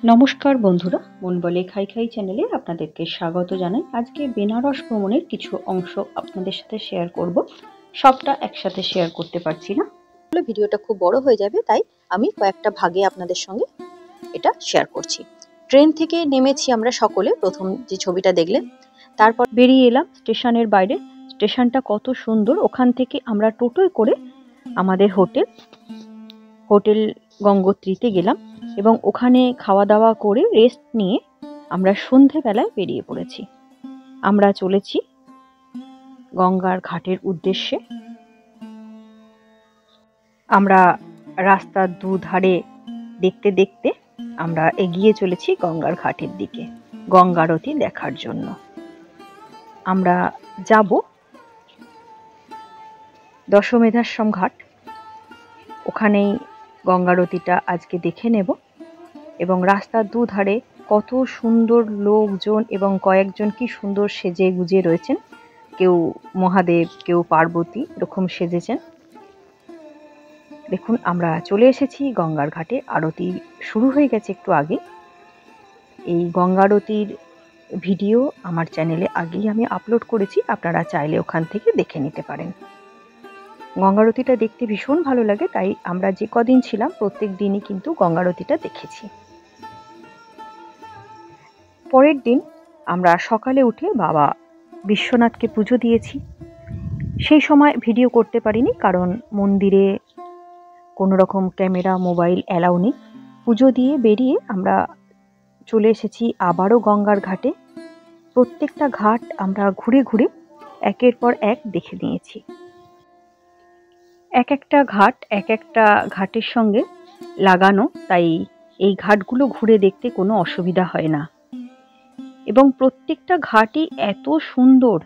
নমস্কার বন্ধুরা, মন বলে খাই খাই চ্যানেলে আপনাদেরকে স্বাগত জানাই। আজকে বেনারস ভ্রমণের কিছু অংশ আপনাদের সাথে শেয়ার করব। সবটা একসাথে শেয়ার করতে পারছি না, ভিডিওটা খুব বড় হয়ে যাবে, তাই আমি কয়েকটা ভাগে আপনাদের সঙ্গে এটা শেয়ার করছি। ট্রেন থেকে নেমেছি আমরা সকলে, প্রথম যে ছবিটা দেখলেন, তারপর বেরিয়ে এলাম স্টেশনের বাইরে। স্টেশনটা কত সুন্দর। ওখান থেকে আমরা টোটোয় করে আমাদের হোটেল গঙ্গোত্রীতে গেলাম এবং ওখানে খাওয়া দাওয়া করে রেস্ট নিয়ে আমরা সন্ধেবেলায় বেরিয়ে পড়েছি। আমরা চলেছি গঙ্গার ঘাটের উদ্দেশ্যে। আমরা রাস্তার দুধারে দেখতে দেখতে আমরা এগিয়ে চলেছি গঙ্গার ঘাটের দিকে, গঙ্গা আরতি দেখার জন্য। আমরা যাব দশমেধাশ্রম ঘাট, ওখানেই গঙ্গা আরতিটা আজকে দেখে নেব। এবং রাস্তার দুধারে কত সুন্দর লোকজন এবং কয়েকজন কি সুন্দর সেজে গুজে রয়েছেন। কেউ মহাদেব, কেউ পার্বতী, এরকম সেজেছেন। দেখুন, আমরা চলে এসেছি গঙ্গার ঘাটে। আরতি শুরু হয়ে গেছে একটু আগে। এই গঙ্গা আরতির ভিডিও আমার চ্যানেলে আগেই আমি আপলোড করেছি, আপনারা চাইলে ওখান থেকে দেখে নিতে পারেন। গঙ্গা আরতিটা দেখতে ভীষণ ভালো লাগে, তাই আমরা যে কদিন ছিলাম প্রত্যেক দিনই কিন্তু গঙ্গা আরতিটা দেখেছি। পরের দিন আমরা সকালে উঠে বাবা বিশ্বনাথকে পুজো দিয়েছি। সেই সময় ভিডিও করতে পারিনি, কারণ মন্দিরে কোনো রকম ক্যামেরা মোবাইল অ্যালাউ নেই। পুজো দিয়ে বেরিয়ে আমরা চলে এসেছি আবারও গঙ্গার ঘাটে। প্রত্যেকটা ঘাট আমরা ঘুরে ঘুরে একের পর এক দেখে নিয়েছি। এক একটা ঘাট এক একটা ঘাটের সঙ্গে লাগানো, তাই এই ঘাটগুলো ঘুরে দেখতে কোনো অসুবিধা হয় না। এবং প্রত্যেকটা ঘাটই এত সুন্দর।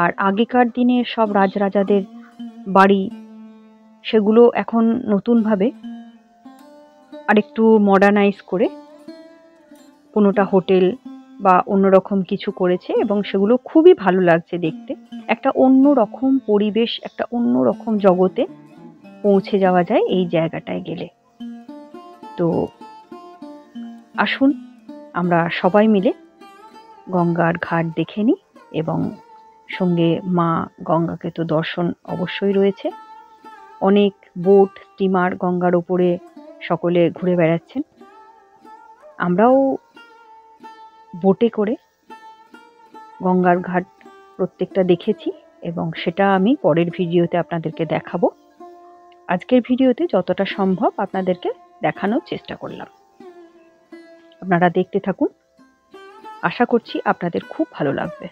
আর আগেকার দিনের সব রাজরাজাদের বাড়ি, সেগুলো এখন নতুনভাবে আরেকটু মডার্নাইজ করে কোনোটা হোটেল বা অন্যরকম কিছু করেছে এবং সেগুলো খুবই ভালো লাগছে দেখতে। একটা অন্য রকম পরিবেশ, একটা অন্য রকম জগতে পৌঁছে যাওয়া যায় এই জায়গাটায় গেলে। তো আসুন আমরা সবাই মিলে গঙ্গার ঘাট দেখে নিই, এবং সঙ্গে মা গঙ্গাকে তো দর্শন অবশ্যই রয়েছে। অনেক বোট, স্টিমার গঙ্গার ওপরে সকলে ঘুরে বেড়াচ্ছেন। আমরাও বোটে করে গঙ্গার ঘাট প্রত্যেকটা দেখেছি এবং সেটা আমি পরের ভিডিওতে আপনাদেরকে দেখাবো। আজকের ভিডিওতে যতটা সম্ভব আপনাদেরকে দেখানোর চেষ্টা করলাম। আপনারা দেখতে থাকুন, আশা করছি আপনাদের খুব ভালো লাগবে।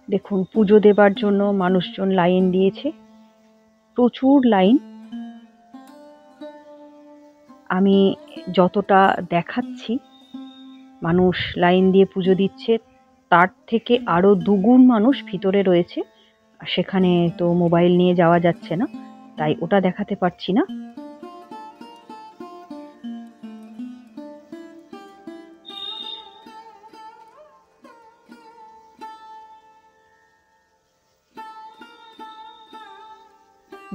দেখুন, পুজো দেবার জন্য মানুষজন লাইন দিয়েছে, প্রচুর লাইন। আমি যতটা দেখাচ্ছি মানুষ লাইন দিয়ে পুজো দিচ্ছে, তার থেকে আরো দুগুণ মানুষ ভিতরে রয়েছে। সেখানে তো মোবাইল নিয়ে যাওয়া যাচ্ছে না, তাই ওটা দেখাতে পারছি না।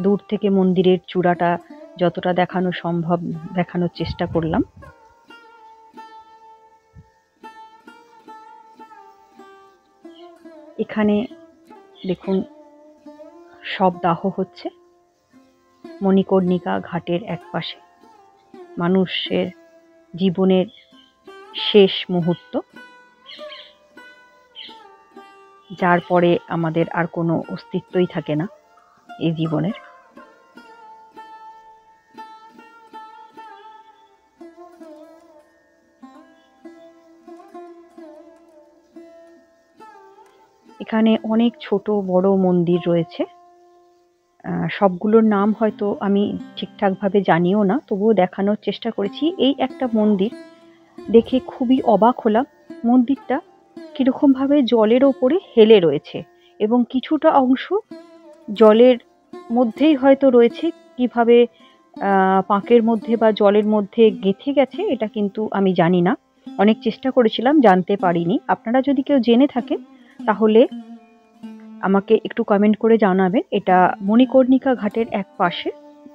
দূর থেকে মন্দিরের চূড়াটা যতটা দেখানো সম্ভব দেখানোর চেষ্টা করলাম। এখানে দেখুন, সব দাহ হচ্ছে মণিকর্ণিকা ঘাটের একপাশে। মানুষের জীবনের শেষ মুহূর্ত, যার পরে আমাদের আর কোনো অস্তিত্বই থাকে না এই জীবনের। এখানে অনেক ছোট বড় মন্দির রয়েছে। সবগুলোর নাম হয়তো আমি ঠিকঠাকভাবে জানিও না, তবুও দেখানোর চেষ্টা করেছি। এই একটা মন্দির দেখে খুবই অবাক হলাম। মন্দিরটা কীরকমভাবে জলের ওপরে হেলে রয়েছে এবং কিছুটা অংশ জলের মধ্যেই হয়তো রয়েছে। কিভাবে পাঁকের মধ্যে বা জলের মধ্যে গেঁথে গেছে এটা কিন্তু আমি জানি না। অনেক চেষ্টা করেছিলাম, জানতে পারিনি। আপনারা যদি কেউ জেনে থাকেন তাহলে আমাকে একটু কমেন্ট করে জানাবেন। এটা মণিকর্ণিকা ঘাটের এক পাশে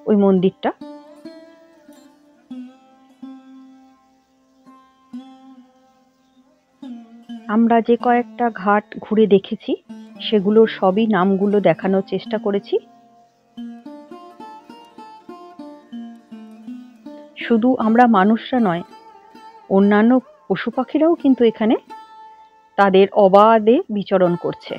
ওই মন্দিরটা। আমরা যে কয়েকটা ঘাট ঘুরে দেখেছি সেগুলোর সবই নামগুলো দেখানোর চেষ্টা করেছি। শুধু আমরা মানুষরা নয়, অন্যান্য পশু পাখিরাও কিন্তু এখানে তাদের অবাধে বিচরণ করছে।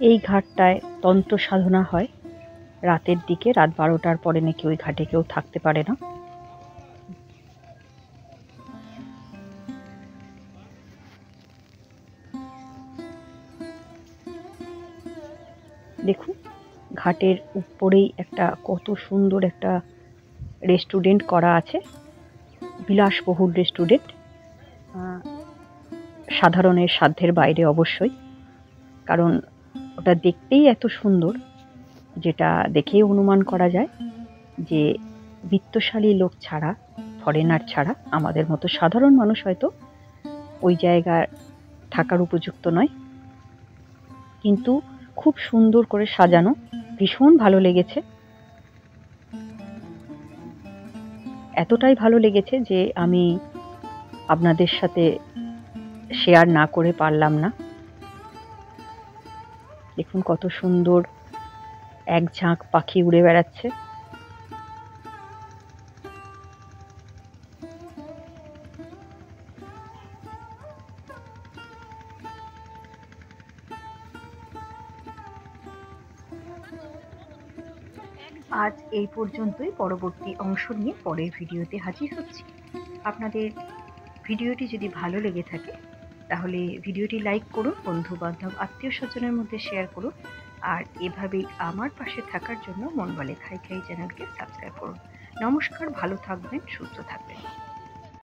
এই ঘাটটায় তন্ত্র সাধনা হয় রাতের দিকে। রাত 12টার পরে নাকি ওই ঘাটে কেউ থাকতে পারে না। দেখুন, ঘাটের উপরেই একটা কত সুন্দর একটা রেস্টুরেন্ট করা আছে, বিলাসবহুল রেস্টুরেন্ট। সাধারণের সাধ্যের বাইরে অবশ্যই, কারণ ওটা দেখতেই এত সুন্দর, যেটা দেখেই অনুমান করা যায় যে বিত্তশালী লোক ছাড়া, ফরেনার ছাড়া আমাদের মতো সাধারণ মানুষ হয়তো ওই জায়গায় থাকার উপযুক্ত নয়। কিন্তু খুব সুন্দর করে সাজানো, ভীষণ ভালো লেগেছে। এতটাই ভালো লেগেছে যে আমি আপনাদের সাথে শেয়ার না করে পারলাম না। দেখুন কত সুন্দর এক ঝাঁক পাখি উড়ে বেড়াচ্ছে। আজ এই পর্যন্তই। পরবর্তী অংশ নিয়ে পরের ভিডিওতে হাজির হচ্ছি। আপনাদের ভিডিওটি যদি ভালো লেগে থাকে তাহলে ভিডিওটি লাইক করুন, বন্ধু বান্ধব আত্মীয় স্বজনের মধ্যে শেয়ার করুন, আর এভাবেই আমার পাশে থাকার জন্য মন বলে খাই খাই চ্যানেলকে সাবস্ক্রাইব করুন। নমস্কার, ভালো থাকবেন, সুস্থ থাকবেন।